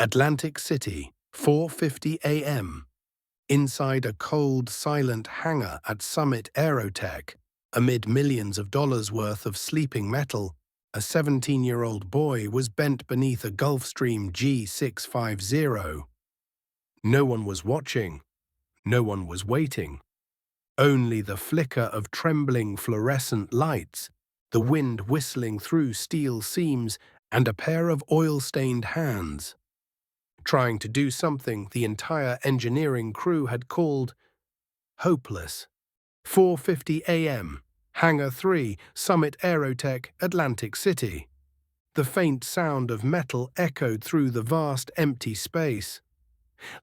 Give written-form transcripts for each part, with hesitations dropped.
Atlantic City, 4:50 a.m. Inside a cold, silent hangar at Summit Aerotech, amid millions of dollars worth of sleeping metal, a 17-year-old boy was bent beneath a Gulfstream G650. No one was watching. No one was waiting. Only the flicker of trembling fluorescent lights, the wind whistling through steel seams, and a pair of oil-stained hands, trying to do something the entire engineering crew had called hopeless. 4:50 a.m., Hangar 3, Summit Aerotech, Atlantic City. The faint sound of metal echoed through the vast empty space,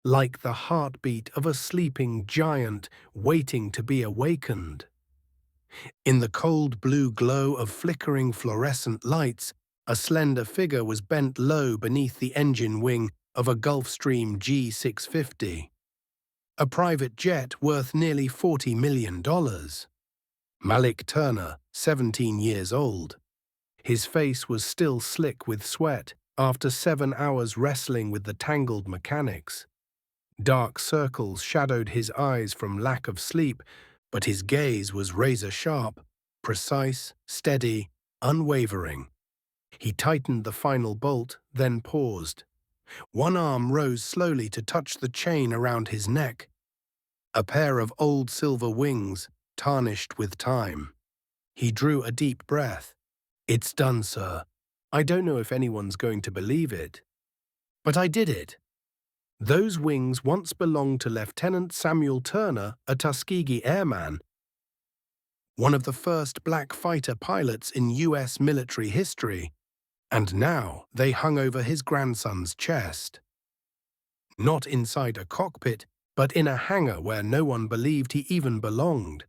like the heartbeat of a sleeping giant waiting to be awakened. In the cold blue glow of flickering fluorescent lights, a slender figure was bent low beneath the engine wing of a Gulfstream G650, a private jet worth nearly $40 million. Malik Turner, 17 years old. His face was still slick with sweat after 7 hours wrestling with the tangled mechanics. Dark circles shadowed his eyes from lack of sleep, but his gaze was razor-sharp, precise, steady, unwavering. He tightened the final bolt, then paused. One arm rose slowly to touch the chain around his neck. A pair of old silver wings, tarnished with time. He drew a deep breath. "It's done, sir. I don't know if anyone's going to believe it, but I did it. Those wings once belonged to Lieutenant Samuel Turner, a Tuskegee airman, one of the first black fighter pilots in U.S. military history, and now they hung over his grandson's chest. Not inside a cockpit, but in a hangar where no one believed he even belonged.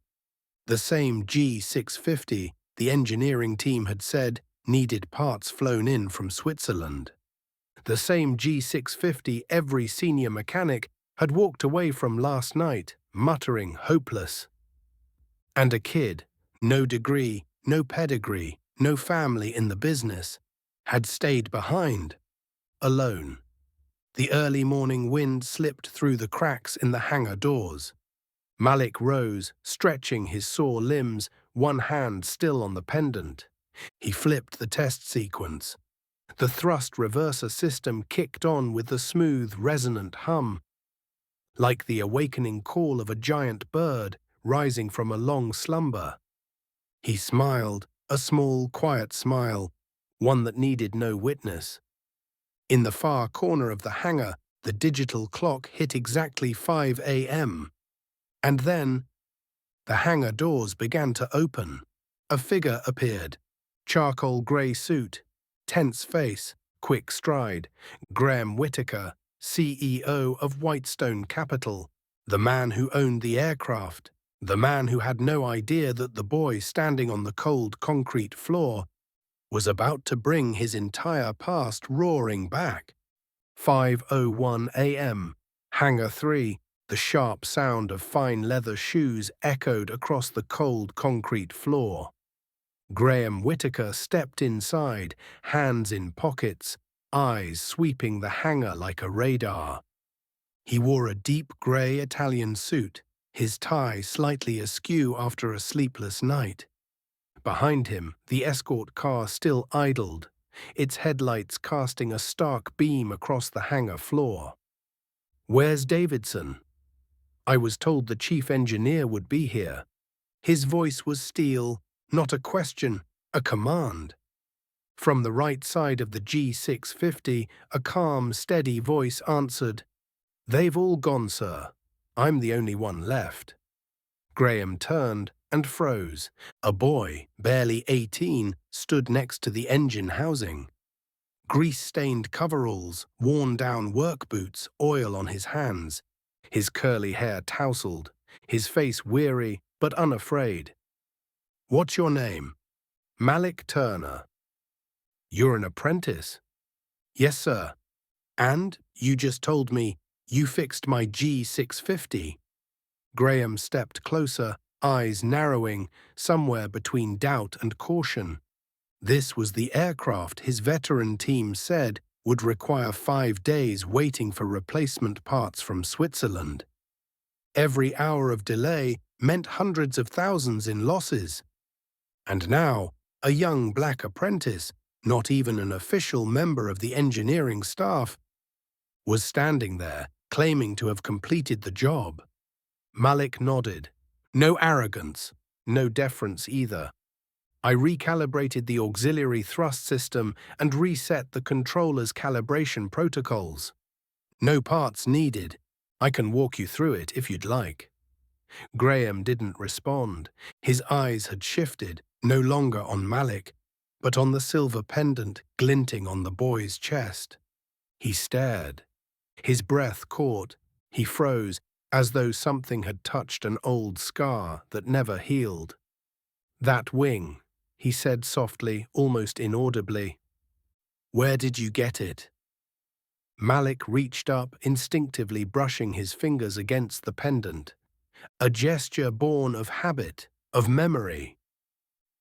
The same G650 the engineering team had said needed parts flown in from Switzerland. The same G650 every senior mechanic had walked away from last night, muttering hopeless. And a kid, no degree, no pedigree, no family in the business, had stayed behind, alone. The early morning wind slipped through the cracks in the hangar doors. Malik rose, stretching his sore limbs, one hand still on the pendant. He flipped the test sequence. The thrust reverser system kicked on with the smooth, resonant hum, like the awakening call of a giant bird rising from a long slumber. He smiled, a small, quiet smile, one that needed no witness. In the far corner of the hangar, the digital clock hit exactly 5 a.m. And then, the hangar doors began to open. A figure appeared. Charcoal grey suit, tense face, quick stride. Graham Whittaker, CEO of Whitestone Capital, the man who owned the aircraft, the man who had no idea that the boy standing on the cold concrete floor was about to bring his entire past roaring back. 5:01 a.m. Hangar 3. The sharp sound of fine leather shoes echoed across the cold concrete floor. Graham Whittaker stepped inside, hands in pockets, eyes sweeping the hangar like a radar. He wore a deep grey Italian suit, his tie slightly askew after a sleepless night. Behind him, the escort car still idled, its headlights casting a stark beam across the hangar floor. "Where's Davidson? I was told the chief engineer would be here." His voice was steel, not a question, a command. From the right side of the G650, a calm, steady voice answered, "They've all gone, sir. I'm the only one left." Graham turned and froze. A boy, barely 18, stood next to the engine housing. Grease-stained coveralls, worn-down work boots, oil on his hands. His curly hair tousled, his face weary but unafraid. "What's your name?" "Malik Turner." "You're an apprentice?" "Yes, sir." "And you just told me you fixed my G650. Graham stepped closer, eyes narrowing, somewhere between doubt and caution. This was the aircraft his veteran team said would require 5 days waiting for replacement parts from Switzerland. Every hour of delay meant hundreds of thousands in losses. And now, a young black apprentice, not even an official member of the engineering staff, was standing there, claiming to have completed the job. Malik nodded. No arrogance, no deference either. I recalibrated the auxiliary thrust system and reset the controller's calibration protocols. No parts needed. I can walk you through it if you'd like. Graham didn't respond. His eyes had shifted, no longer on Malik, but on the silver pendant glinting on the boy's chest. He stared. His breath caught. He froze, as though something had touched an old scar that never healed. That wing, he said softly, almost inaudibly. Where did you get it? Malik reached up, instinctively brushing his fingers against the pendant. A gesture born of habit, of memory.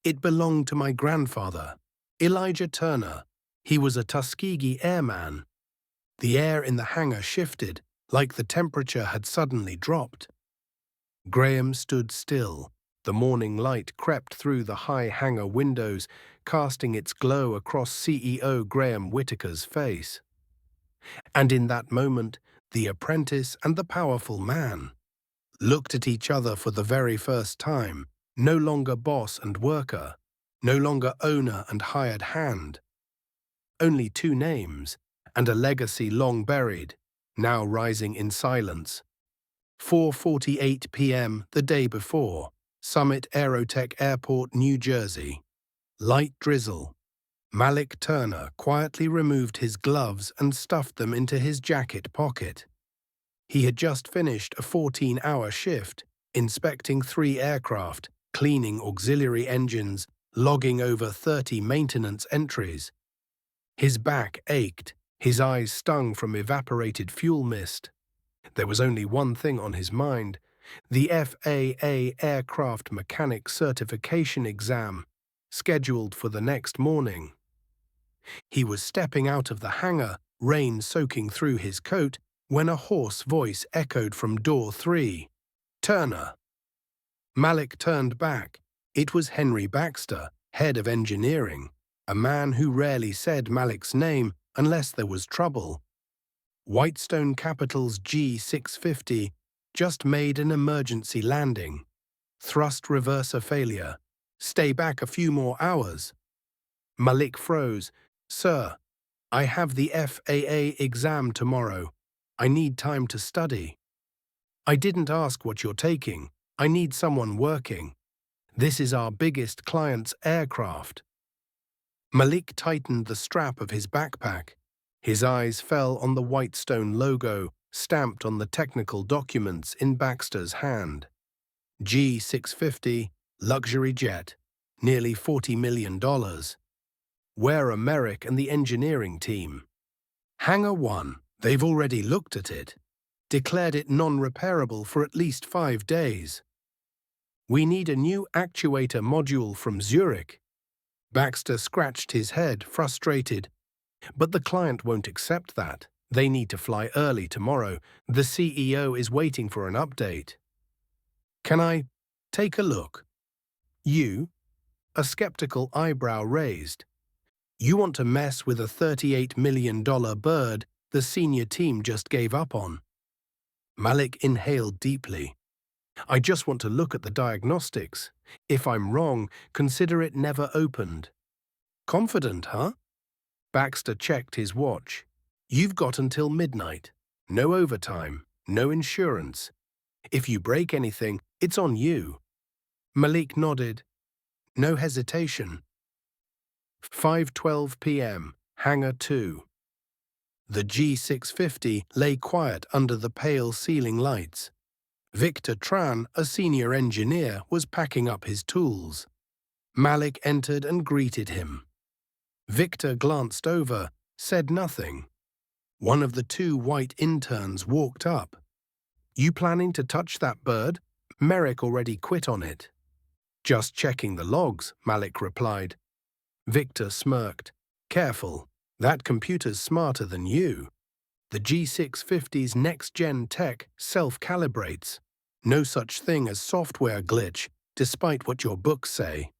It belonged to my grandfather, Elijah Turner. He was a Tuskegee airman. The air in the hangar shifted, like the temperature had suddenly dropped. Graham stood still. The morning light crept through the high hangar windows, casting its glow across CEO Graham Whitaker's face. And in that moment, the apprentice and the powerful man looked at each other for the very first time, no longer boss and worker, no longer owner and hired hand. Only two names, and a legacy long buried, now rising in silence. 4:48 p.m. the day before, Summit Aerotech Airport, New Jersey. Light drizzle. Malik Turner quietly removed his gloves and stuffed them into his jacket pocket. He had just finished a 14-hour shift, inspecting 3 aircraft, cleaning auxiliary engines, logging over 30 maintenance entries. His back ached, his eyes stung from evaporated fuel mist. There was only one thing on his mind: the FAA Aircraft Mechanic Certification exam, scheduled for the next morning. He was stepping out of the hangar, rain soaking through his coat, when a hoarse voice echoed from door 3. Turner. Malik turned back. It was Henry Baxter, head of engineering, a man who rarely said Malik's name unless there was trouble. Whitestone Capital's G650 just made an emergency landing. Thrust reverser failure. Stay back a few more hours. Malik froze. Sir, I have the FAA exam tomorrow. I need time to study. I didn't ask what you're taking. I need someone working. This is our biggest client's aircraft. Malik tightened the strap of his backpack. His eyes fell on the Whitestone logo, stamped on the technical documents in Baxter's hand. G650, luxury jet, nearly $40 million. Where are Merrick and the engineering team? Hangar 1, they've already looked at it. Declared it non-repairable for at least 5 days. We need a new actuator module from Zurich. Baxter scratched his head, frustrated. But the client won't accept that. They need to fly early tomorrow. The CEO is waiting for an update. Can I take a look? You? A skeptical eyebrow raised. You want to mess with a $38 million bird the senior team just gave up on? Malik inhaled deeply. I just want to look at the diagnostics. If I'm wrong, consider it never opened. Confident, huh? Baxter checked his watch. You've got until midnight. No overtime, no insurance. If you break anything, it's on you. Malik nodded. No hesitation. 5:12 p.m., Hangar 2. The G650 lay quiet under the pale ceiling lights. Victor Tran, a senior engineer, was packing up his tools. Malik entered and greeted him. Victor glanced over, said nothing. One of the 2 white interns walked up. You planning to touch that bird? Merrick already quit on it. Just checking the logs, Malik replied. Victor smirked. Careful. That computer's smarter than you. The G650's next-gen tech self-calibrates. No such thing as software glitch, despite what your books say.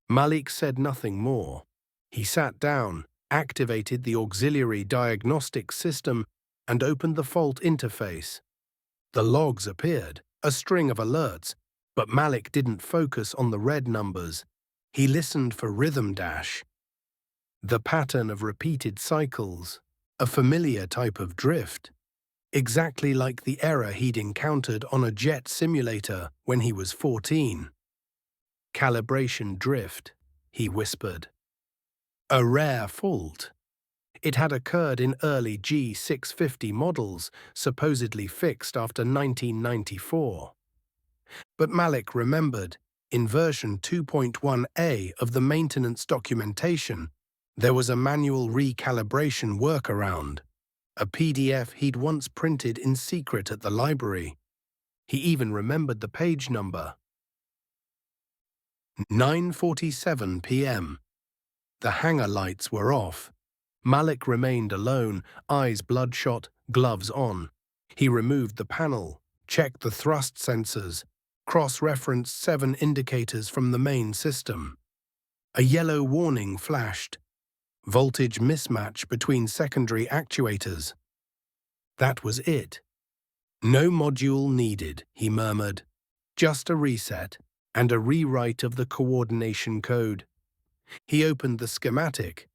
Malik said nothing more. He sat down, activated the auxiliary diagnostic system, and opened the fault interface. The logs appeared, a string of alerts, but Malik didn't focus on the red numbers. He listened for rhythm dash. The pattern of repeated cycles, a familiar type of drift, exactly like the error he'd encountered on a jet simulator when he was 14. Calibration drift, he whispered. A rare fault. It had occurred in early G650 models, supposedly fixed after 1994. But Malik remembered, in version 2.1a of the maintenance documentation, there was a manual recalibration workaround, a PDF he'd once printed in secret at the library. He even remembered the page number. 9:47 p.m. The hangar lights were off. Malik remained alone, eyes bloodshot, gloves on. He removed the panel, checked the thrust sensors, cross-referenced 7 indicators from the main system. A yellow warning flashed. Voltage mismatch between secondary actuators. That was it. No module needed, he murmured. Just a reset and a rewrite of the coordination code. He opened the schematic.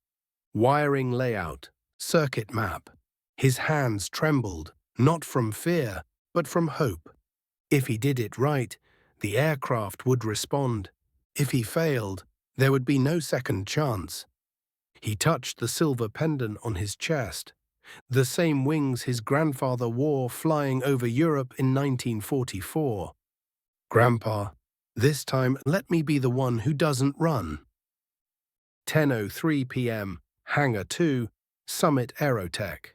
Wiring layout, circuit map. His hands trembled, not from fear, but from hope. If he did it right, the aircraft would respond. If he failed, there would be no second chance. He touched the silver pendant on his chest, the same wings his grandfather wore flying over Europe in 1944. Grandpa, this time let me be the one who doesn't run. 10:03 p.m. Hangar 2, Summit Aerotech.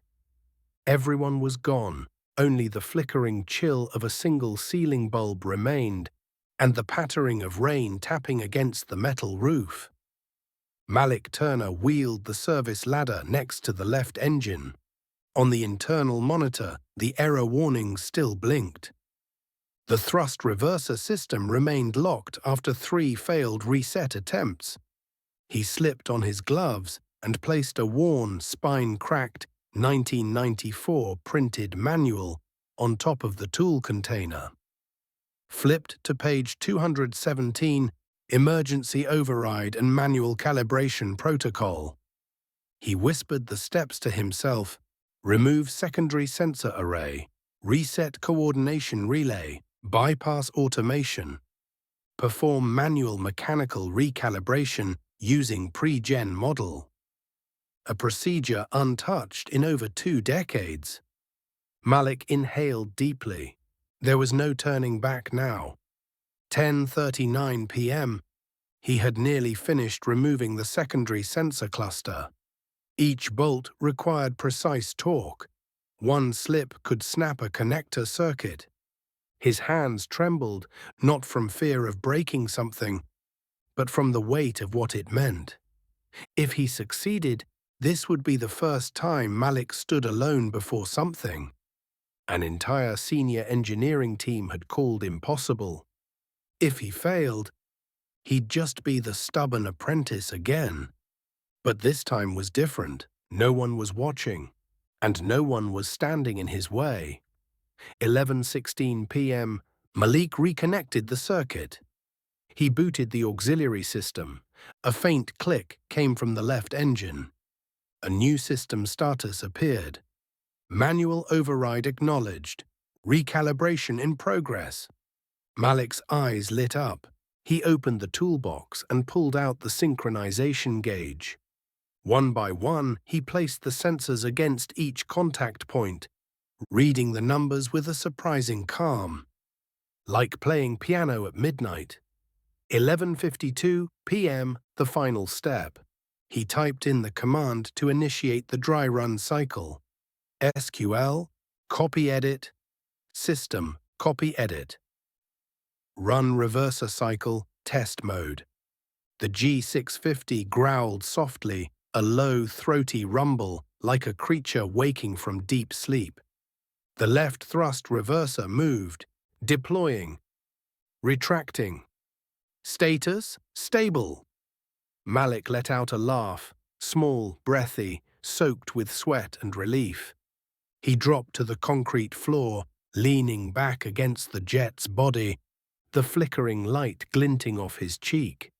Everyone was gone, only the flickering chill of a single ceiling bulb remained, and the pattering of rain tapping against the metal roof. Malik Turner wheeled the service ladder next to the left engine. On the internal monitor, the error warning still blinked. The thrust reverser system remained locked after 3 failed reset attempts. He slipped on his gloves and placed a worn, spine-cracked 1994 printed manual on top of the tool container. Flipped to page 217, Emergency Override and Manual Calibration Protocol. He whispered the steps to himself: remove secondary sensor array, reset coordination relay, bypass automation, perform manual mechanical recalibration using pre-gen model. A procedure untouched in over 2 decades. Malik inhaled deeply. There was no turning back now. 10:39 p.m. He had nearly finished removing the secondary sensor cluster. Each bolt required precise torque. One slip could snap a connector circuit. His hands trembled, not from fear of breaking something, but from the weight of what it meant. If he succeeded, this would be the first time Malik stood alone before something an entire senior engineering team had called impossible. If he failed, he'd just be the stubborn apprentice again. But this time was different. No one was watching, and no one was standing in his way. 11:16 p.m., Malik reconnected the circuit. He booted the auxiliary system. A faint click came from the left engine. A new system status appeared. Manual override acknowledged. Recalibration in progress. Malik's eyes lit up. He opened the toolbox and pulled out the synchronization gauge. One by one, he placed the sensors against each contact point, reading the numbers with a surprising calm. Like playing piano at midnight. 11:52 p.m., the final step. He typed in the command to initiate the dry run cycle. SQL, copy edit, system, copy edit. Run reverser cycle, test mode. The G650 growled softly, a low, throaty rumble like a creature waking from deep sleep. The left thrust reverser moved, deploying, retracting. Status: stable. Malik let out a laugh, small, breathy, soaked with sweat and relief. He dropped to the concrete floor, leaning back against the jet's body, the flickering light glinting off his cheek.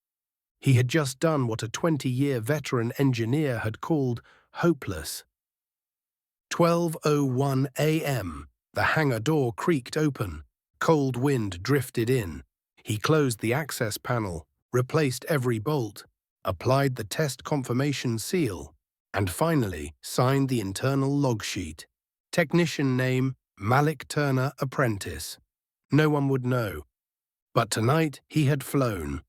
He had just done what a 20-year veteran engineer had called hopeless. 12:01 a.m. The hangar door creaked open. Cold wind drifted in. He closed the access panel, replaced every bolt, applied the test confirmation seal, and finally signed the internal log sheet. Technician name: Malik Turner, Apprentice. No one would know. But tonight he had flown.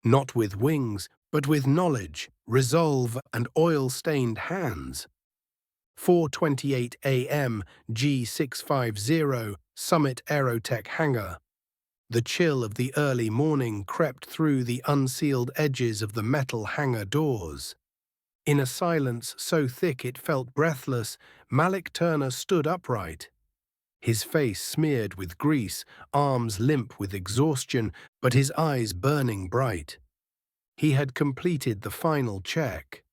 Not with wings, but with knowledge, resolve, and oil-stained hands. 4:28 a.m. G650 Summit Aerotech hangar. The chill of the early morning crept through the unsealed edges of the metal hangar doors. In a silence so thick it felt breathless, Malik Turner stood upright. His face smeared with grease, arms limp with exhaustion, but his eyes burning bright. He had completed the final check.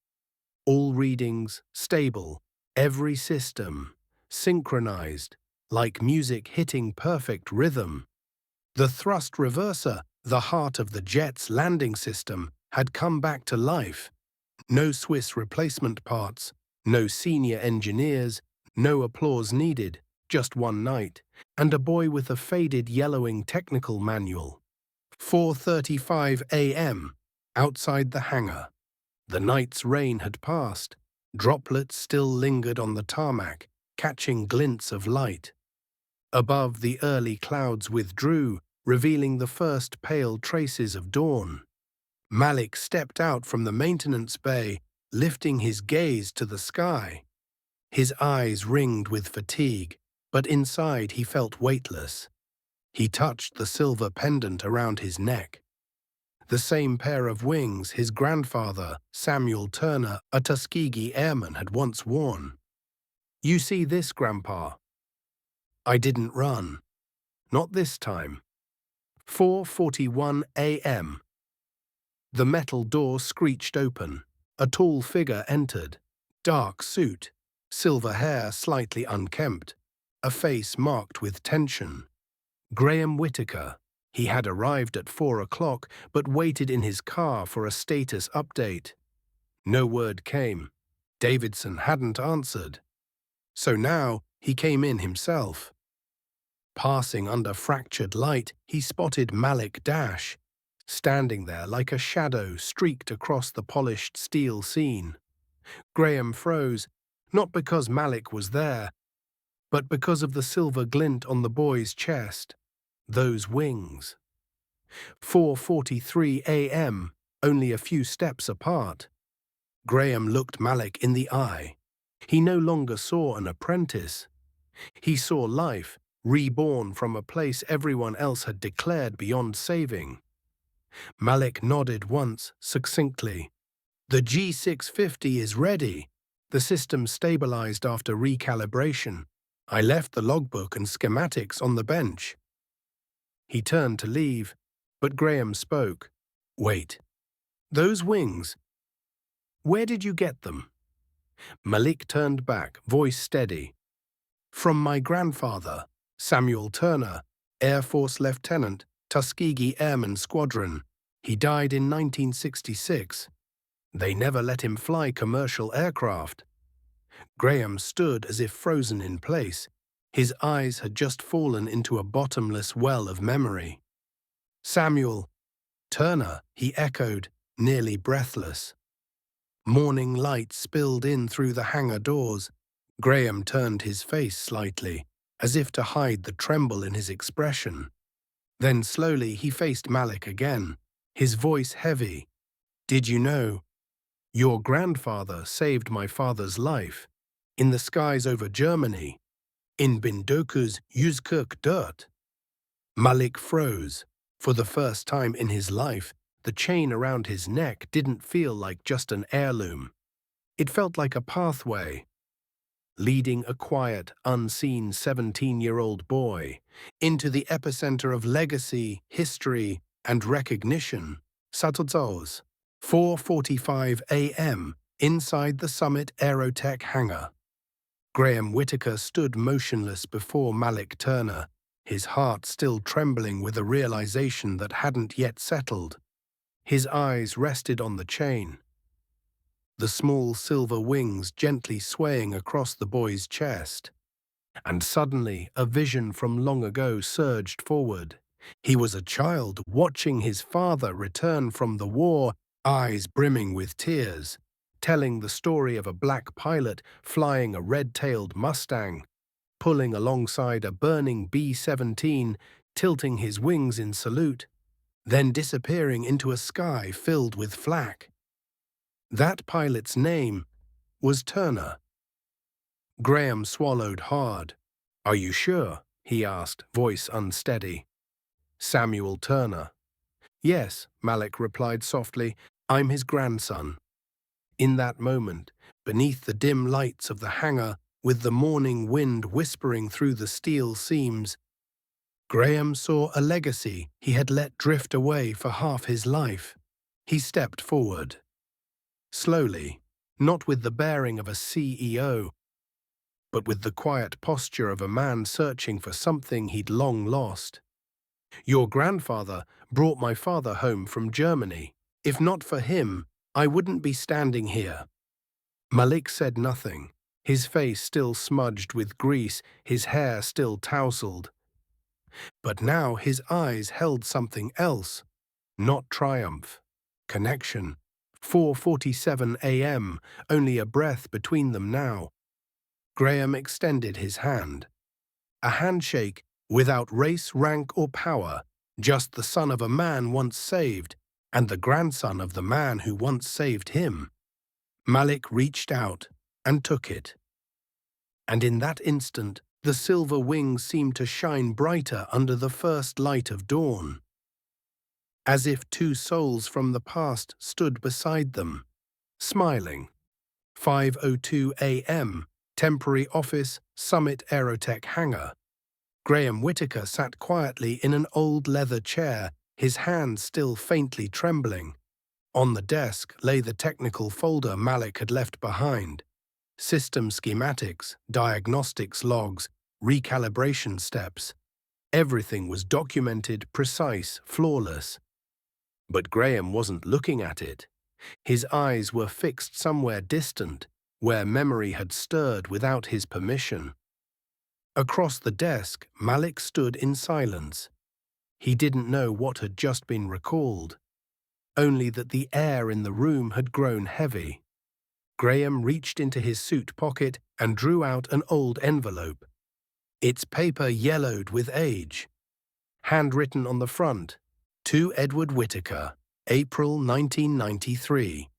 All readings stable, every system synchronized, like music hitting perfect rhythm. The thrust reverser, the heart of the jet's landing system, had come back to life. No Swiss replacement parts, no senior engineers, no applause needed, just one night, and a boy with a faded yellowing technical manual. 4:35 a.m. Outside the hangar. The night's rain had passed. Droplets still lingered on the tarmac, catching glints of light. Above, the early clouds withdrew, revealing the first pale traces of dawn. Malik stepped out from the maintenance bay, lifting his gaze to the sky. His eyes ringed with fatigue, but inside he felt weightless. He touched the silver pendant around his neck. The same pair of wings his grandfather, Samuel Turner, a Tuskegee airman, had once worn. "You see this, Grandpa? I didn't run. Not this time." 4:41 a.m. The metal door screeched open. A tall figure entered. Dark suit, silver hair slightly unkempt, a face marked with tension. Graham Whitaker. He had arrived at 4 o'clock, but waited in his car for a status update. No word came. Davidson hadn't answered. So now he came in himself. Passing under fractured light, he spotted Malik Dash, standing there like a shadow streaked across the polished steel scene. Graham froze, not because Malik was there, but because of the silver glint on the boy's chest. Those wings. 4:43 a.m., only a few steps apart. Graham looked Malik in the eye. He no longer saw an apprentice. He saw life, reborn from a place everyone else had declared beyond saving. Malik nodded once, succinctly. "The G650 is ready. The system stabilized after recalibration. I left the logbook and schematics on the bench." He turned to leave, but Graham spoke. "Wait. Those wings, where did you get them?" Malik turned back, voice steady. "From my grandfather, Samuel Turner, Air Force Lieutenant, Tuskegee Airman Squadron. He died in 1966. They never let him fly commercial aircraft." Graham stood as if frozen in place. His eyes had just fallen into a bottomless well of memory. "Samuel Turner," he echoed, nearly breathless. Morning light spilled in through the hangar doors. Graham turned his face slightly, as if to hide the tremble in his expression. Then slowly he faced Malik again, his voice heavy. "Did you know? Your grandfather saved my father's life, in the skies over Germany, in Bindoku's Yuzkirk dirt." Malik froze. For the first time in his life, the chain around his neck didn't feel like just an heirloom. It felt like a pathway, leading a quiet, unseen 17-year-old boy into the epicenter of legacy, history, and recognition. Satozos, 4:45 a.m., inside the Summit Aerotech hangar. Graham Whitaker stood motionless before Malik Turner, his heart still trembling with a realization that hadn't yet settled. His eyes rested on the chain, the small silver wings gently swaying across the boy's chest. And suddenly, a vision from long ago surged forward. He was a child watching his father return from the war, eyes brimming with tears, telling the story of a black pilot flying a red-tailed Mustang, pulling alongside a burning B-17, tilting his wings in salute, then disappearing into a sky filled with flak. That pilot's name was Turner. Graham swallowed hard. "Are you sure?" he asked, voice unsteady. "Samuel Turner." "Yes," Malik replied softly, "I'm his grandson." In that moment, beneath the dim lights of the hangar, with the morning wind whispering through the steel seams, Graham saw a legacy he had let drift away for half his life. He stepped forward. Slowly, not with the bearing of a CEO, but with the quiet posture of a man searching for something he'd long lost. "Your grandfather brought my father home from Germany. If not for him, I wouldn't be standing here." Malik said nothing, his face still smudged with grease, his hair still tousled. But now his eyes held something else, not triumph. Connection. 4:47 a.m., only a breath between them now. Graham extended his hand. A handshake without race, rank, or power, just the son of a man once saved, and the grandson of the man who once saved him. Malik reached out and took it. And in that instant, the silver wings seemed to shine brighter under the first light of dawn, as if two souls from the past stood beside them, smiling. 5:02 a.m., temporary office, Summit Aerotech hangar. Graham Whitaker sat quietly in an old leather chair, his hands still faintly trembling. On the desk lay the technical folder Malik had left behind. System schematics, diagnostics logs, recalibration steps. Everything was documented, precise, flawless. But Graham wasn't looking at it. His eyes were fixed somewhere distant, where memory had stirred without his permission. Across the desk, Malik stood in silence. He didn't know what had just been recalled, only that the air in the room had grown heavy. Graham reached into his suit pocket and drew out an old envelope. Its paper yellowed with age. Handwritten on the front, "To Edward Whitaker, April 1993.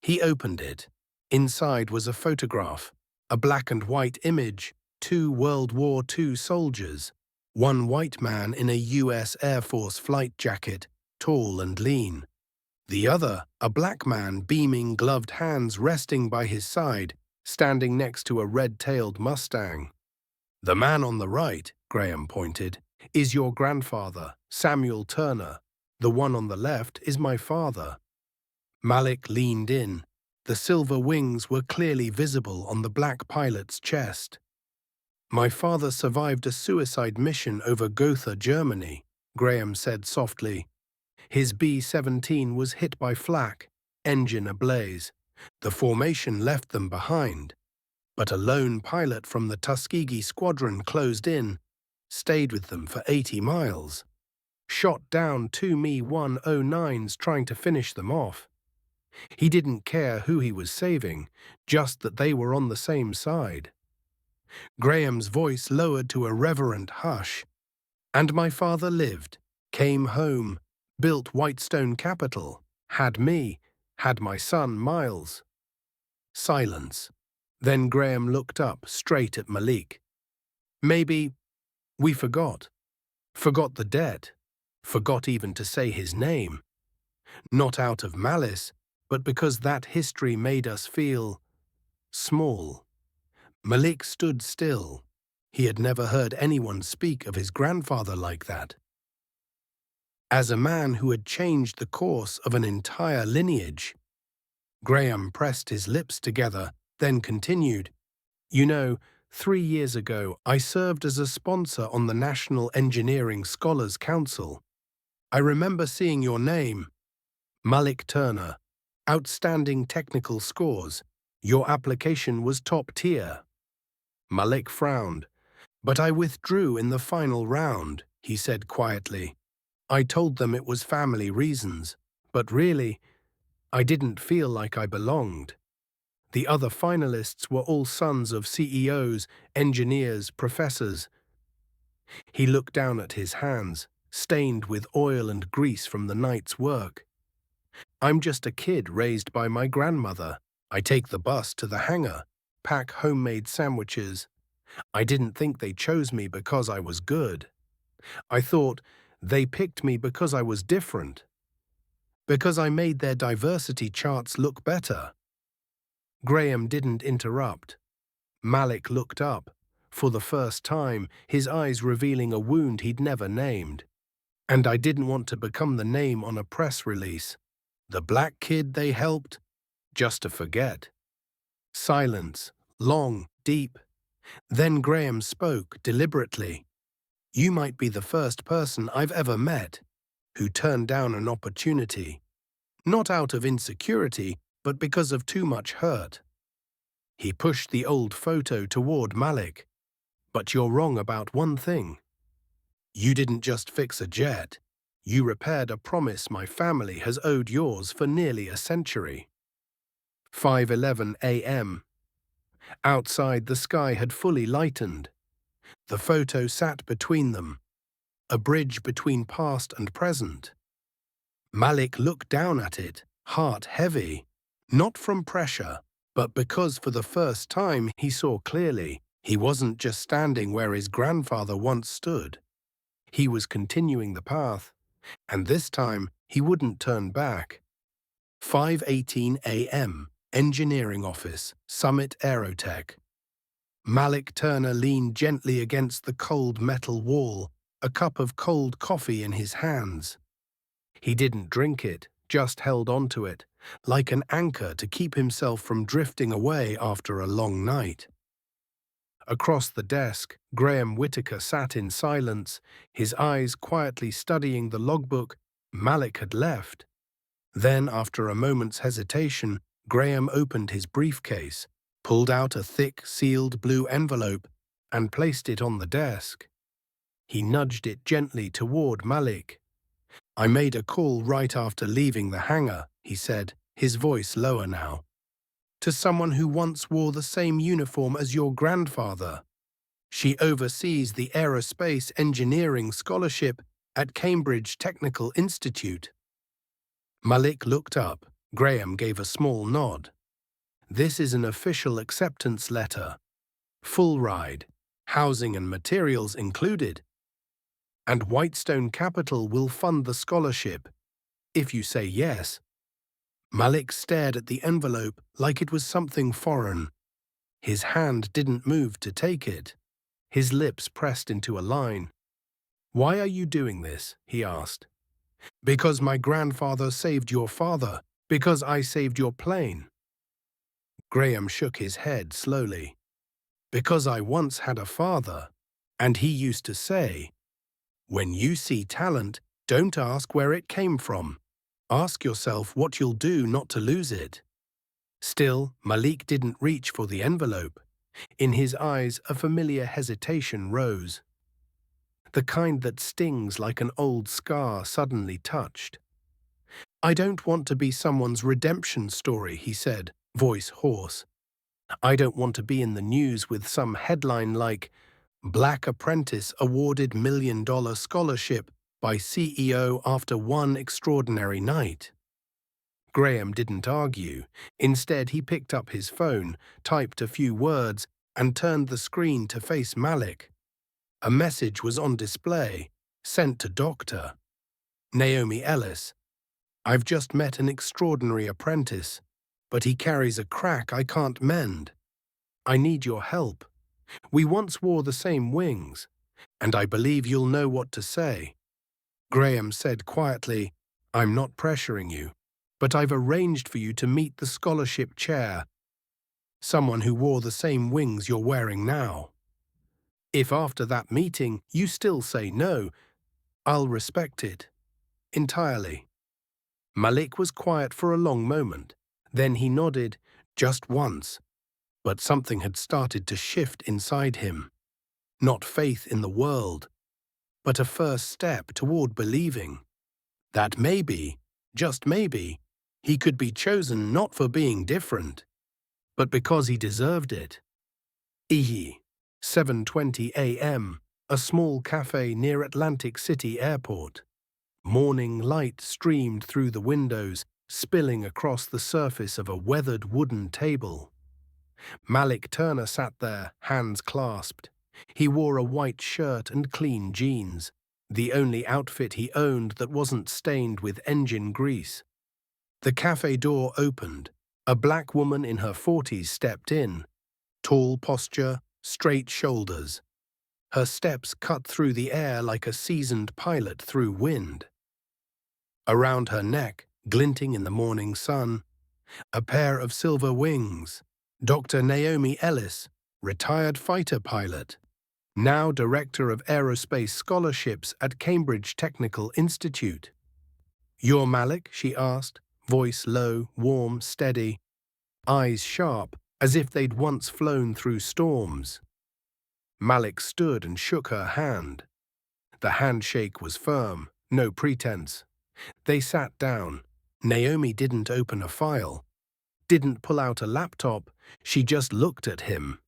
He opened it. Inside was a photograph, a black and white image, two World War II soldiers, one white man in a US Air Force flight jacket, tall and lean. The other, a black man, beaming gloved hands resting by his side, standing next to a red-tailed Mustang. "The man on the right," Graham pointed, "is your grandfather, Samuel Turner. The one on the left is my father." Malik leaned in. The silver wings were clearly visible on the black pilot's chest. "My father survived a suicide mission over Gotha, Germany," Graham said softly. "His B-17 was hit by flak, engine ablaze. The formation left them behind. But a lone pilot from the Tuskegee squadron closed in, stayed with them for 80 miles. Shot down two Me-109s trying to finish them off. He didn't care who he was saving, just that they were on the same side." Graham's voice lowered to a reverent hush. "And my father lived, came home, built Whitestone Capital, had me, had my son Miles." Silence. Then Graham looked up, straight at Malik. "Maybe we forgot. Forgot the debt. Forgot even to say his name. Not out of malice, but because that history made us feel small. Malik stood still. He had never heard anyone speak of his grandfather like that. As a man who had changed the course of an entire lineage, Graham pressed his lips together, then continued, "You know, 3 years ago, I served as a sponsor on the National Engineering Scholars Council. I remember seeing your name, Malik Turner. Outstanding technical scores. Your application was top tier." Malik frowned. "But I withdrew in the final round," he said quietly. "I told them it was family reasons, but really, I didn't feel like I belonged. The other finalists were all sons of CEOs, engineers, professors." He looked down at his hands, stained with oil and grease from the night's work. "I'm just a kid raised by my grandmother. I take the bus to the hangar, pack homemade sandwiches. I didn't think they chose me because I was good. I thought they picked me because I was different, because I made their diversity charts look better." Graham didn't interrupt. Malik looked up, for the first time, his eyes revealing a wound he'd never named. "And I didn't want to become the name on a press release. The black kid they helped, just to forget." Silence, long, deep. Then Graham spoke deliberately. "You might be the first person I've ever met who turned down an opportunity, not out of insecurity, but because of too much hurt." He pushed the old photo toward Malik. "But you're wrong about one thing. You didn't just fix a jet. You repaired a promise my family has owed yours for nearly a century." 5:11 a.m. Outside, the sky had fully lightened. The photo sat between them, a bridge between past and present. Malik looked down at it, heart heavy, not from pressure, but because for the first time he saw clearly he wasn't just standing where his grandfather once stood. He was continuing the path, and this time he wouldn't turn back. 5:18 a.m. Engineering Office, Summit Aerotech. Malik Turner leaned gently against the cold metal wall, a cup of cold coffee in his hands. He didn't drink it, just held onto it, like an anchor to keep himself from drifting away after a long night. Across the desk, Graham Whitaker sat in silence, his eyes quietly studying the logbook Malik had left. Then, after a moment's hesitation, Graham opened his briefcase, pulled out a thick, sealed blue envelope, and placed it on the desk. He nudged it gently toward Malik. "I made a call right after leaving the hangar," he said, his voice lower now, "to someone who once wore the same uniform as your grandfather. She oversees the Aerospace Engineering Scholarship at Cambridge Technical Institute." Malik looked up. Graham gave a small nod. "This is an official acceptance letter. Full ride, housing and materials included. And Whitestone Capital will fund the scholarship, if you say yes." Malik stared at the envelope like it was something foreign. His hand didn't move to take it. His lips pressed into a line. "Why are you doing this?" he asked. "Because my grandfather saved your father. Because I saved your plane." Graham shook his head slowly. "Because I once had a father, and he used to say, 'When you see talent, don't ask where it came from. Ask yourself what you'll do not to lose it.'" Still, Malik didn't reach for the envelope. In his eyes, a familiar hesitation rose. The kind that stings like an old scar suddenly touched. "I don't want to be someone's redemption story," he said, voice hoarse. "I don't want to be in the news with some headline like, 'Black Apprentice awarded $1 million scholarship by CEO after one extraordinary night.'" Graham didn't argue. Instead, he picked up his phone, typed a few words, and turned the screen to face Malik. A message was on display, sent to Dr. Naomi Ellis. I've just met an extraordinary apprentice, but he carries a crack I can't mend. I need your help. We once wore the same wings, and I believe you'll know what to say." Graham said quietly, "I'm not pressuring you, but I've arranged for you to meet the scholarship chair, someone who wore the same wings you're wearing now. If after that meeting you still say no, I'll respect it entirely." Malik was quiet for a long moment. Then he nodded, just once. But something had started to shift inside him. Not faith in the world, but a first step toward believing that maybe, just maybe, he could be chosen not for being different, but because he deserved it. 7:20 a.m., a small cafe near Atlantic City Airport. Morning light streamed through the windows, spilling across the surface of a weathered wooden table. Malik Turner sat there, hands clasped. He wore a white shirt and clean jeans, the only outfit he owned that wasn't stained with engine grease. The cafe door opened. A black woman in her 40s stepped in. Tall posture, straight shoulders. Her steps cut through the air like a seasoned pilot through wind. Around her neck, glinting in the morning sun, a pair of silver wings. Dr. Naomi Ellis, retired fighter pilot, now Director of Aerospace Scholarships at Cambridge Technical Institute. "You're Malik?" she asked, voice low, warm, steady, eyes sharp, as if they'd once flown through storms. Malik stood and shook her hand. The handshake was firm, no pretense. They sat down. Naomi didn't open a file, didn't pull out a laptop, she just looked at him.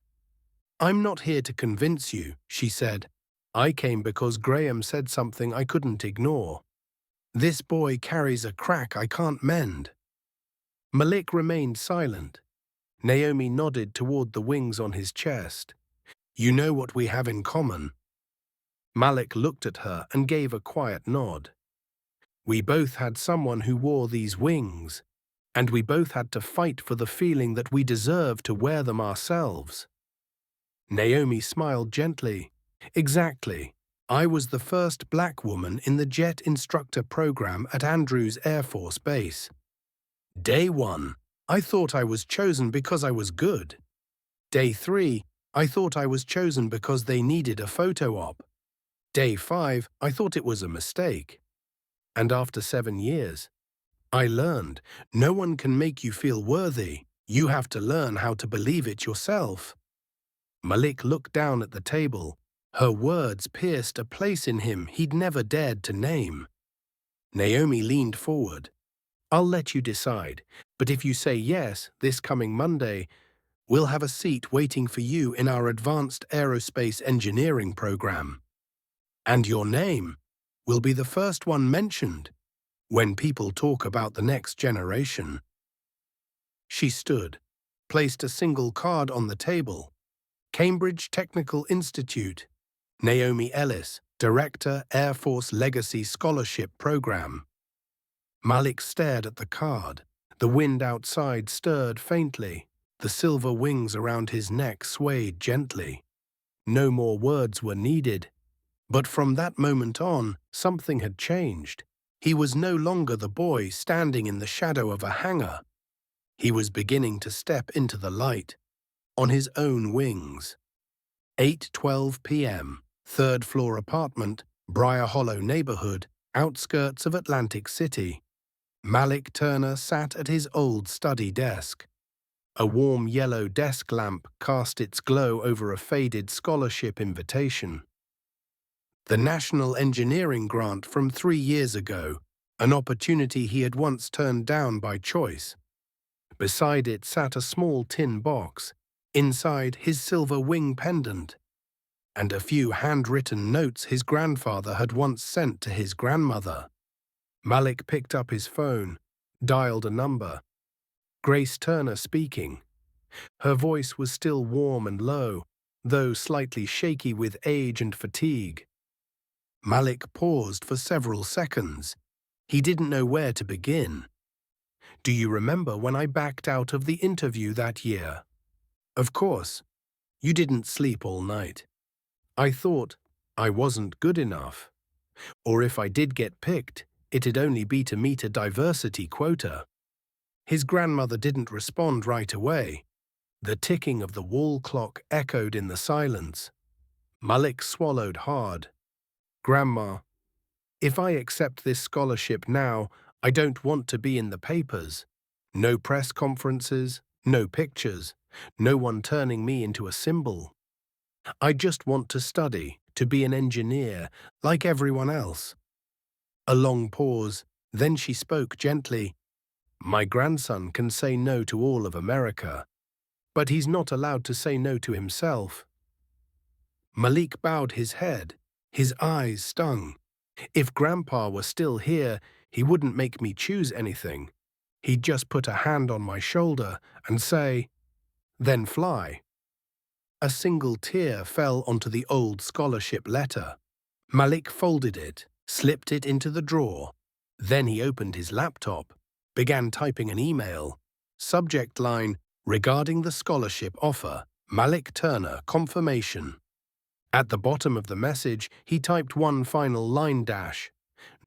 "I'm not here to convince you," she said. "I came because Graham said something I couldn't ignore. This boy carries a crack I can't mend." Malik remained silent. Naomi nodded toward the wings on his chest. "You know what we have in common." Malik looked at her and gave a quiet nod. "We both had someone who wore these wings, and we both had to fight for the feeling that we deserve to wear them ourselves." Naomi smiled gently. "Exactly. I was the first black woman in the jet instructor program at Andrews Air Force Base. Day 1, I thought I was chosen because I was good. Day 3, I thought I was chosen because they needed a photo op. Day 5, I thought it was a mistake. And after 7 years, I learned no one can make you feel worthy. You have to learn how to believe it yourself." Malik looked down at the table. Her words pierced a place in him he'd never dared to name. Naomi leaned forward. "I'll let you decide, but if you say yes this coming Monday, we'll have a seat waiting for you in our advanced aerospace engineering program. And your name will be the first one mentioned when people talk about the next generation." She stood, placed a single card on the table. Cambridge Technical Institute, Naomi Ellis, Director, Air Force Legacy Scholarship Program. Malik stared at the card. The wind outside stirred faintly. The silver wings around his neck swayed gently. No more words were needed. But from that moment on, something had changed. He was no longer the boy standing in the shadow of a hangar. He was beginning to step into the light, on his own wings. 8:12 p.m., third-floor apartment, Briar Hollow neighborhood, outskirts of Atlantic City. Malik Turner sat at his old study desk. A warm yellow desk lamp cast its glow over a faded scholarship invitation. The National Engineering Grant from 3 years ago, an opportunity he had once turned down by choice. Beside it sat a small tin box, inside his silver wing pendant, and a few handwritten notes his grandfather had once sent to his grandmother. Malik picked up his phone, dialed a number. Grace Turner speaking. Her voice was still warm and low, though slightly shaky with age and fatigue. Malik paused for several seconds. He didn't know where to begin. Do you remember when I backed out of the interview that year? Of course, you didn't sleep all night. I thought I wasn't good enough. Or if I did get picked, it'd only be to meet a diversity quota. His grandmother didn't respond right away. The ticking of the wall clock echoed in the silence. Malik swallowed hard. Grandma, if I accept this scholarship now, I don't want to be in the papers. No press conferences, no pictures, no one turning me into a symbol. I just want to study, to be an engineer, like everyone else. A long pause, then she spoke gently. My grandson can say no to all of America, but he's not allowed to say no to himself. Malik bowed his head. His eyes stung. If Grandpa were still here, he wouldn't make me choose anything. He'd just put a hand on my shoulder and say, "Then fly." A single tear fell onto the old scholarship letter. Malik folded it, slipped it into the drawer. Then he opened his laptop, began typing an email. Subject line, regarding the scholarship offer, Malik Turner, confirmation. At the bottom of the message, he typed one final line dash.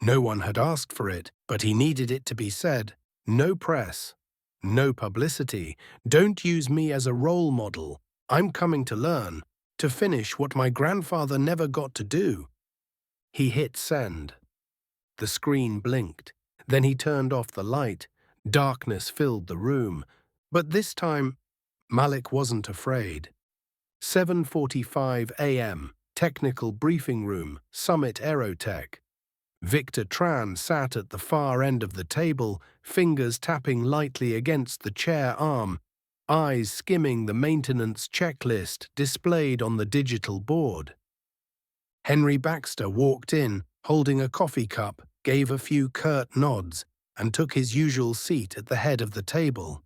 No one had asked for it, but he needed it to be said. No press, no publicity. Don't use me as a role model. I'm coming to learn, to finish what my grandfather never got to do. He hit send. The screen blinked. Then he turned off the light. Darkness filled the room. But this time, Malik wasn't afraid. 7:45 a.m., technical briefing room, Summit Aerotech. Victor Tran sat at the far end of the table, fingers tapping lightly against the chair arm, eyes skimming the maintenance checklist displayed on the digital board. Henry Baxter walked in, holding a coffee cup, gave a few curt nods, and took his usual seat at the head of the table.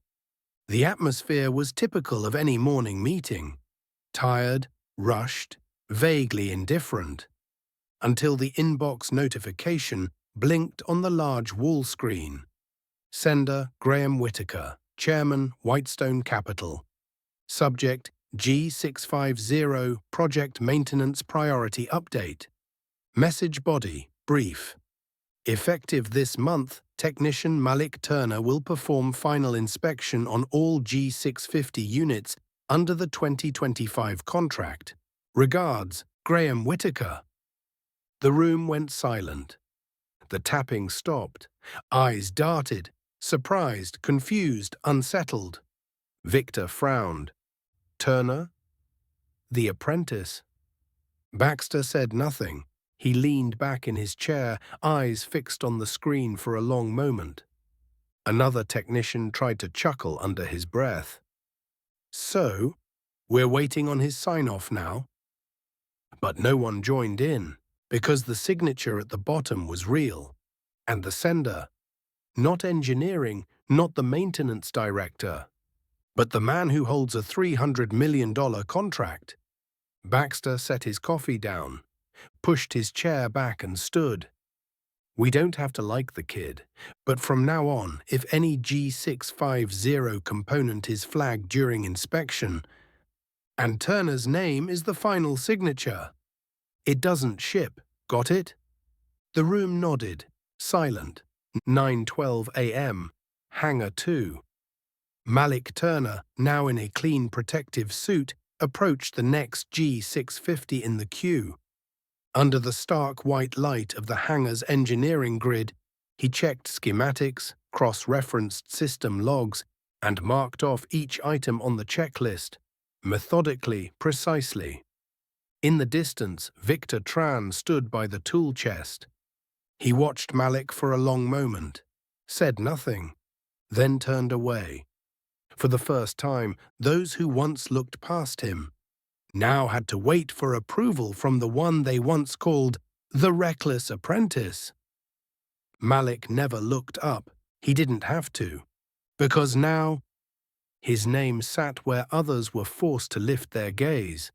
The atmosphere was typical of any morning meeting. Tired, rushed, vaguely indifferent, until the inbox notification blinked on the large wall screen. Sender, Graham Whitaker, Chairman, Whitestone Capital. Subject, G650 Project Maintenance Priority Update. Message body, brief. Effective this month, Technician Malik Turner will perform final inspection on all G650 units under the 2025 contract. Regards, Graham Whitaker. The room went silent. The tapping stopped. Eyes darted, surprised, confused, unsettled. Victor frowned. Turner? The Apprentice? Baxter said nothing. He leaned back in his chair, eyes fixed on the screen for a long moment. Another technician tried to chuckle under his breath. So, we're waiting on his sign-off now? But no one joined in, because the signature at the bottom was real. And the sender, not engineering, not the maintenance director, but the man who holds a $300 million contract. Baxter set his coffee down, pushed his chair back and stood. We don't have to like the kid, but from now on, if any G650 component is flagged during inspection, and Turner's name is the final signature, it doesn't ship, got it? The room nodded, silent. 9:12 a.m., Hangar 2. Malik Turner, now in a clean protective suit, approached the next G650 in the queue. Under the stark white light of the hangar's engineering grid, he checked schematics, cross-referenced system logs, and marked off each item on the checklist, methodically, precisely. In the distance, Victor Tran stood by the tool chest. He watched Malik for a long moment, said nothing, then turned away. For the first time, those who once looked past him now had to wait for approval from the one they once called the reckless apprentice. Malik never looked up. He didn't have to, because now his name sat where others were forced to lift their gaze.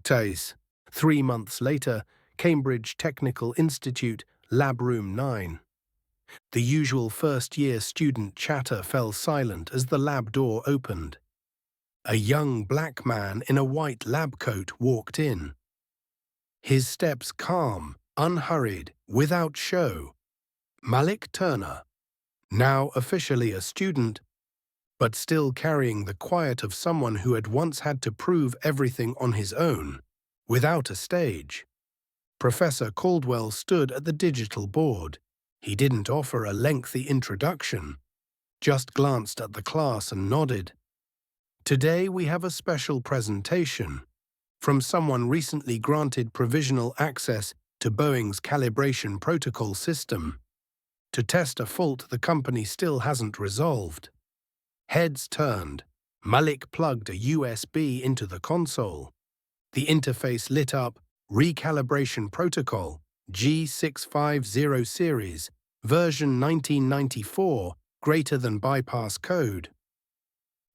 Tace, 3 months later, Cambridge Technical Institute, Lab Room 9. The usual first-year student chatter fell silent as the lab door opened. A young black man in a white lab coat walked in. His steps calm, unhurried, without show. Malik Turner, now officially a student, but still carrying the quiet of someone who had once had to prove everything on his own, without a stage. Professor Caldwell stood at the digital board. He didn't offer a lengthy introduction, just glanced at the class and nodded. Today we have a special presentation from someone recently granted provisional access to Boeing's calibration protocol system to test a fault the company still hasn't resolved. Heads turned. Malik plugged a USB into the console. The interface lit up. Recalibration protocol, G650 series, version 1994, greater than bypass code.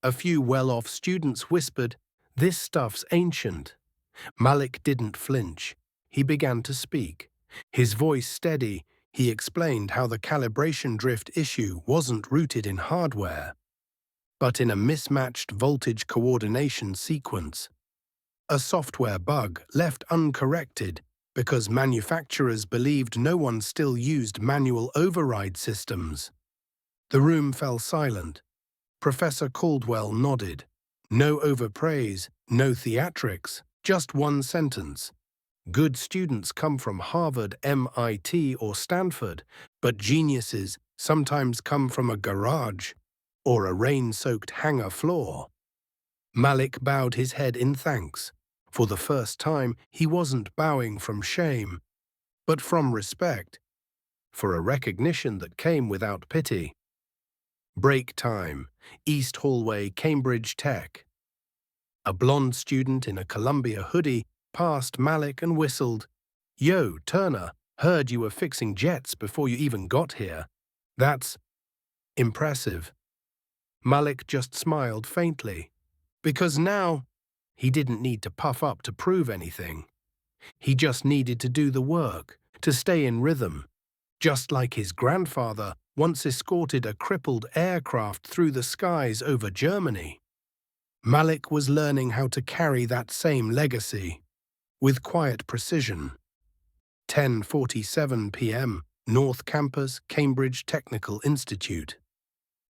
A few well-off students whispered, "This stuff's ancient." Malik didn't flinch. He began to speak. His voice steady, he explained how the calibration drift issue wasn't rooted in hardware, but in a mismatched voltage coordination sequence. A software bug left uncorrected because manufacturers believed no one still used manual override systems. The room fell silent. Professor Caldwell nodded. No overpraise, no theatrics, just one sentence. Good students come from Harvard, MIT, or Stanford, but geniuses sometimes come from a garage or a rain-soaked hangar floor. Malik bowed his head in thanks. For the first time, he wasn't bowing from shame, but from respect, for a recognition that came without pity. Break time, East Hallway, Cambridge Tech. A blonde student in a Columbia hoodie passed Malik and whistled, "Yo, Turner, heard you were fixing jets before you even got here. That's impressive." Malik just smiled faintly, because now he didn't need to puff up to prove anything. He just needed to do the work, to stay in rhythm, just like his grandfather once escorted a crippled aircraft through the skies over Germany. Malik was learning how to carry that same legacy, with quiet precision. 10:47 p.m., North Campus, Cambridge Technical Institute.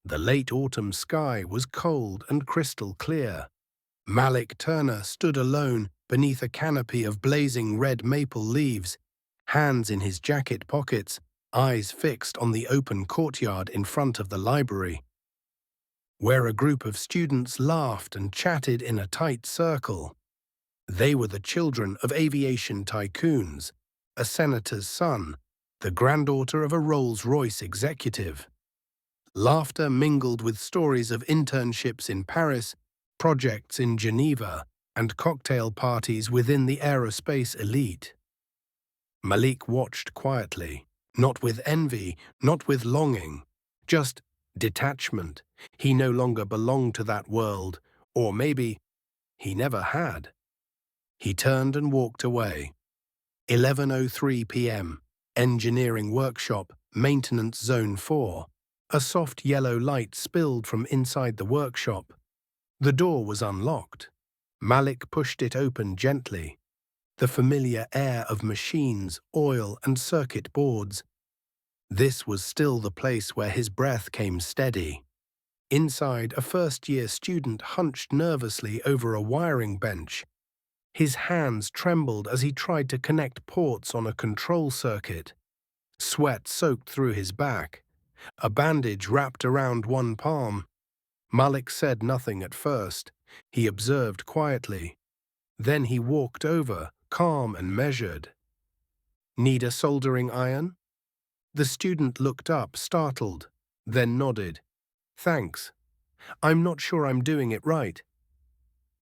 The late autumn sky was cold and crystal clear. Malik Turner stood alone beneath a canopy of blazing red maple leaves, hands in his jacket pockets, eyes fixed on the open courtyard in front of the library, where a group of students laughed and chatted in a tight circle. They were the children of aviation tycoons, a senator's son, the granddaughter of a Rolls-Royce executive. Laughter mingled with stories of internships in Paris, projects in Geneva, and cocktail parties within the aerospace elite. Malik watched quietly, not with envy, not with longing, just detachment. He no longer belonged to that world, or maybe he never had. He turned and walked away. 11:03 p.m., Engineering Workshop, Maintenance Zone 4. A soft yellow light spilled from inside the workshop. The door was unlocked. Malik pushed it open gently. The familiar air of machines, oil, and circuit boards. This was still the place where his breath came steady. Inside, a first-year student hunched nervously over a wiring bench. His hands trembled as he tried to connect ports on a control circuit. Sweat soaked through his back. A bandage wrapped around one palm. Malik said nothing at first. He observed quietly. Then he walked over, calm and measured. "Need a soldering iron?" The student looked up, startled, then nodded. "Thanks. I'm not sure I'm doing it right."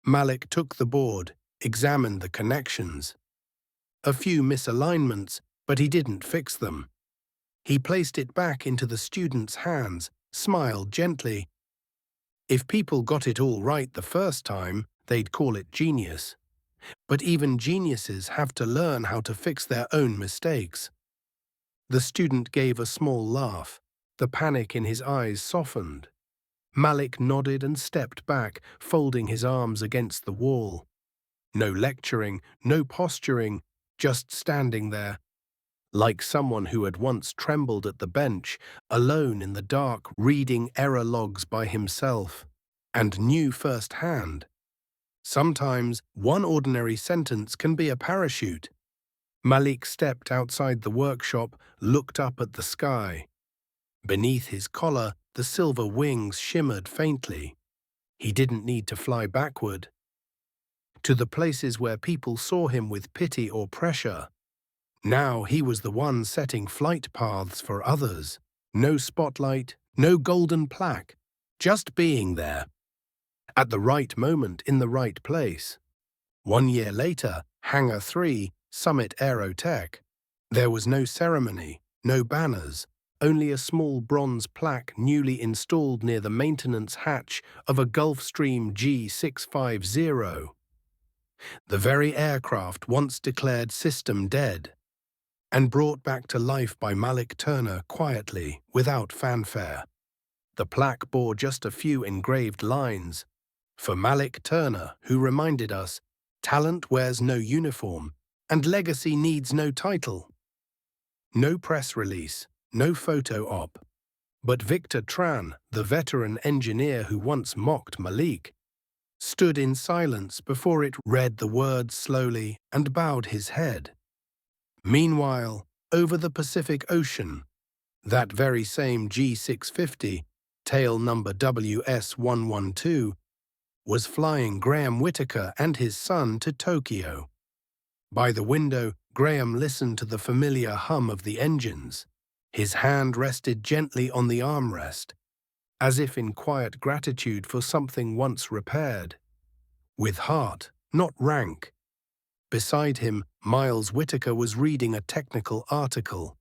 Malik took the board, examined the connections. A few misalignments, but he didn't fix them. He placed it back into the student's hands, smiled gently. If people got it all right the first time, they'd call it genius. But even geniuses have to learn how to fix their own mistakes. The student gave a small laugh. The panic in his eyes softened. Malik nodded and stepped back, folding his arms against the wall. No lecturing, no posturing, just standing there, like someone who had once trembled at the bench, alone in the dark, reading error logs by himself, and knew firsthand. Sometimes one ordinary sentence can be a parachute. Malik stepped outside the workshop, looked up at the sky. Beneath his collar, the silver wings shimmered faintly. He didn't need to fly backward to the places where people saw him with pity or pressure. Now he was the one setting flight paths for others. No spotlight, no golden plaque, just being there. At the right moment in the right place. 1 year later, Hangar 3, Summit Aerotech. There was no ceremony, no banners, only a small bronze plaque newly installed near the maintenance hatch of a Gulfstream G650. The very aircraft once declared system dead, and brought back to life by Malik Turner quietly, without fanfare. The plaque bore just a few engraved lines. For Malik Turner, who reminded us, talent wears no uniform, and legacy needs no title. No press release, no photo op. But Victor Tran, the veteran engineer who once mocked Malik, stood in silence before it read the words slowly and bowed his head. Meanwhile, over the Pacific Ocean, that very same G650, tail number WS112, was flying Graham Whitaker and his son to Tokyo. By the window, Graham listened to the familiar hum of the engines. His hand rested gently on the armrest, as if in quiet gratitude for something once repaired. With heart, not rank. Beside him, Miles Whitaker was reading a technical article.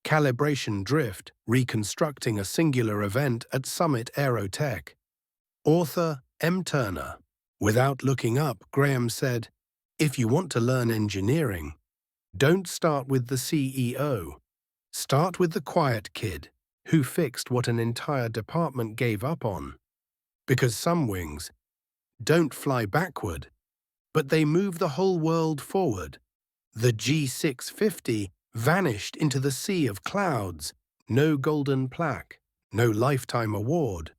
Calibration drift, reconstructing a singular event at Summit Aerotech. Author M. Turner. Without looking up, Graham said, "If you want to learn engineering, don't start with the CEO. Start with the quiet kid who fixed what an entire department gave up on. Because some wings don't fly backward, but they move the whole world forward." The G650 vanished into the sea of clouds. No golden plaque, no lifetime award,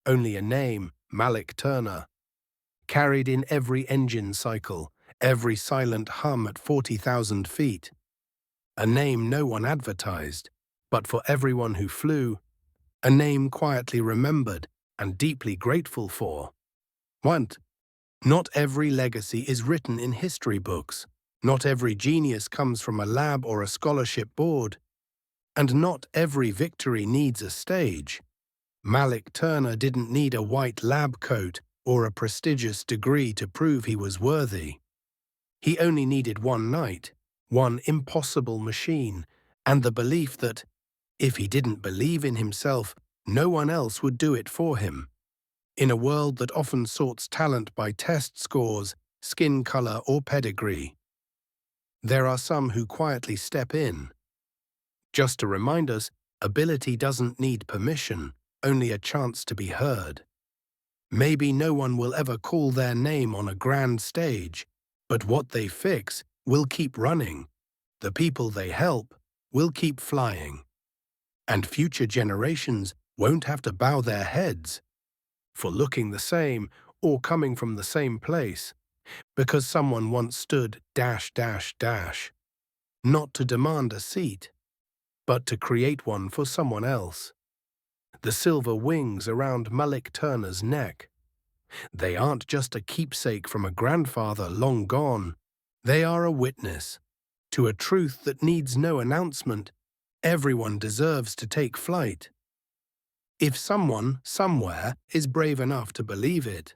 only a name, Malik Turner, carried in every engine cycle, every silent hum at 40,000 feet. A name no one advertised, but for everyone who flew, a name quietly remembered and deeply grateful for. Not every legacy is written in history books. Not every genius comes from a lab or a scholarship board. And not every victory needs a stage. Malik Turner didn't need a white lab coat or a prestigious degree to prove he was worthy. He only needed one night, one impossible machine, and the belief that, if he didn't believe in himself, no one else would do it for him. In a world that often sorts talent by test scores, skin color, or pedigree, there are some who quietly step in. Just to remind us, ability doesn't need permission, only a chance to be heard. Maybe no one will ever call their name on a grand stage, but what they fix will keep running. The people they help will keep flying. And future generations won't have to bow their heads for looking the same or coming from the same place, because someone once stood ... not to demand a seat, but to create one for someone else. The silver wings around Malik Turner's neck. They aren't just a keepsake from a grandfather long gone. They are a witness to a truth that needs no announcement. Everyone deserves to take flight. If someone, somewhere, is brave enough to believe it.